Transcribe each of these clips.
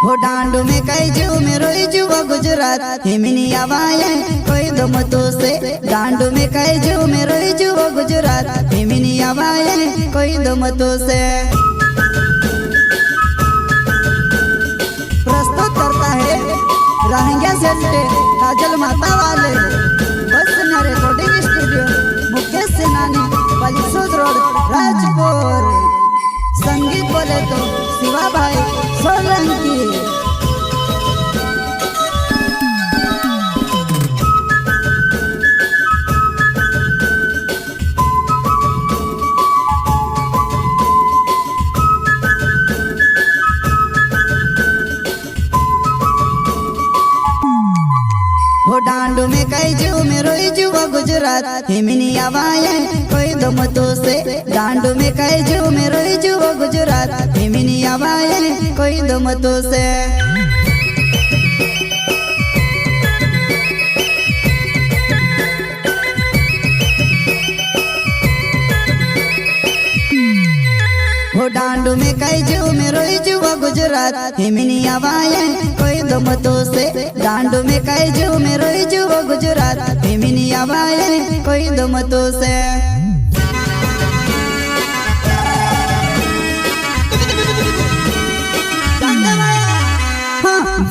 हो डांडू में कई जू में रोई जू वो गुजरात हिमनी आवाए कोई दम तो से डांडू में कई जू में रोई जू वो गुजरात हिमनी आवाए कोई दम तो से प्रस्तुत करता है रहंगे सेल्टे काजल माता वाले बस रिकॉर्डिंग स्टूडियो मुकेश सेनानी बलिसोद रोड राजपुर। संगीत बोले तो शिवा भाई सोलंकी। हो डांडू में कई जू में रोई जू वो गुजरात हिमनी आवाए कोई दम तो से डांडू में कई जू में रोई जू वो गुजरात हिमनी आवाए कोई दम तो से हो डांडू में कई जू में रोई जू वो गुजरात हिमनी आवाए कोई दम तो से डांडू में कई जू में रोई जू वो गुजरात हिमनी आवाए कोई दम तो से।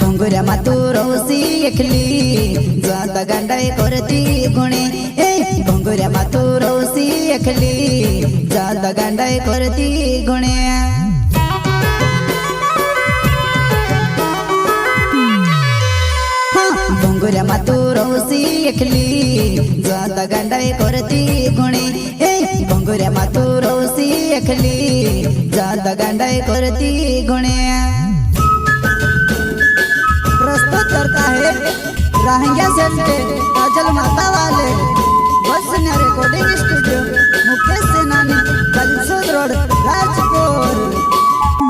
भंगुरा मातू रोसी एकली जाता गंडाई करती गुणे भंगुरा मातू रोसी एकली जाता गंडाई करती गुणे भंगुरा मातू रोसी एकली जाता गंडाई करती गुणे भंगुरा मातू रोसी एकली जाता गंडाई करती गुणे। प्रस्तुत करता है रहंगे सेल्टे काजल माता वाले बस रिकॉर्डिंग स्टूडियो मुकेश सेनानी बलिसोद रोड राजपुर।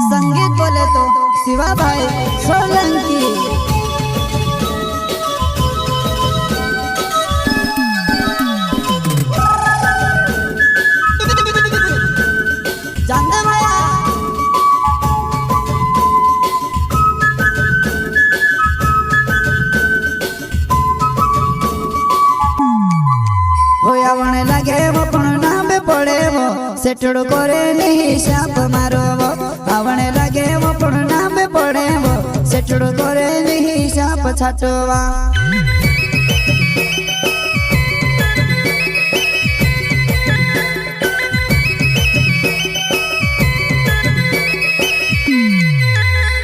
संगीत बोले तो शिवा भाई सोलंकी। होयावण लगे वो पण नाम पड़े वो सेठड़ो करे नहीं साप मारो वो आवण लगे वो पण नाम पड़े वो सेठड़ो करे नहीं साप छाटवा।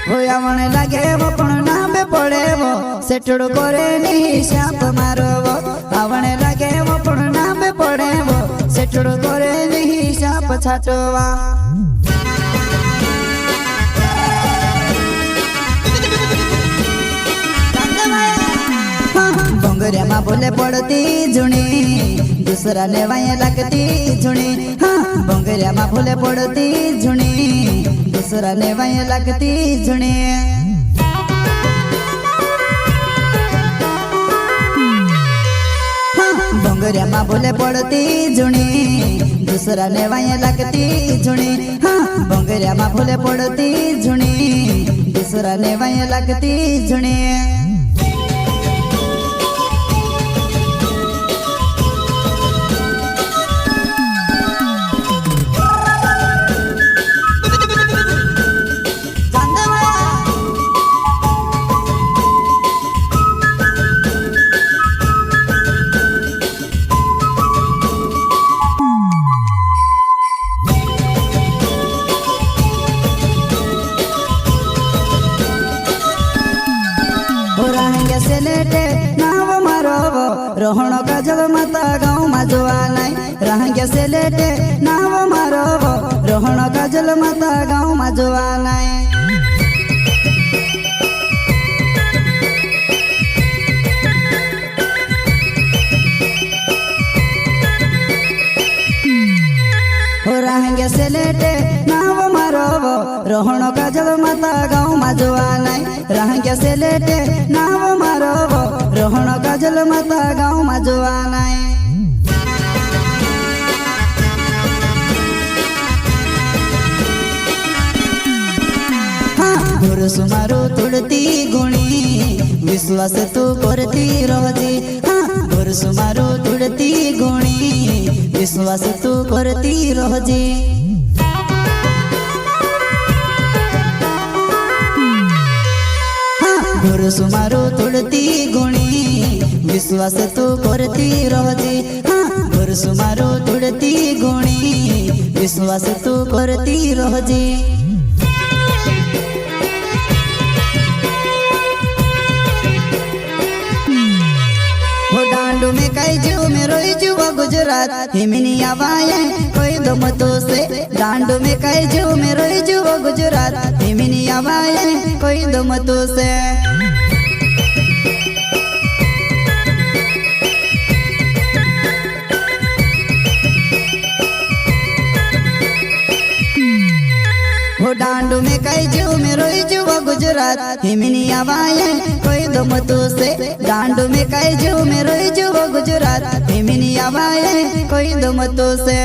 होयावण लगे वो पण नाम पड़े वो सेठड़ो करे नहीं साप मारो वो आवण लगे वो पण नाम पड़े वो सेठड़ो करे नहीं साप छाटवा। भंगुरिया माँ बोले पड़ती झुणी दूसरा लेवाए लगती झुणी भंगुरिया माँ बोले पड़ती झुणी दूसरा लेवाए लगती झुणी। भंगुरिया माँ बोले पड़ती झुणी दूसरा लेवाए लगती झुणी भंगुरिया माँ बोले पड़ती झुणी दूसरा लेवाए लगती झुणी। सेलेटे नाव मारो वो रोहणो काजल माता गाँव में जोवा नहीं रहंगे सेलेटे नाव मारो वो रोहणो काजल माता गाँव में जोवा नहीं। हो रहंगे सेलेटे नाव मारो वो रोहणो काजल माता गाँव में जोवा नहीं रहंगे सेलेटे नाव मारो वो रोहणो काजल माता गाँव में जोवा नहीं। भरोसो मारो तोड़ती गुणी विश्वास तू करती रहजे हाँ भरोसो मारो तोड़ती गुणी विश्वास तू करती रहजे भरोसो मारो तोड़ती गुणी विश्वास तू करती रहजे हाँ भरोसो मारो तोड़ती गुणी विश्वास तू करती रहजे डांडू में कई जू में रोई जुआ गुजरात हिमनी आवाए कोई दम तो से डांडू में कई जू में रोई जुआ गुजरात हिमनी आवाए कोई दम तो से डांडू में कई जू में रोई जुआ गुजरात हिमनी आवाए कोई दम तो से डांडू में कई जू में रोई जुआ गुजरात हिमनी आवाए कोई दम तो से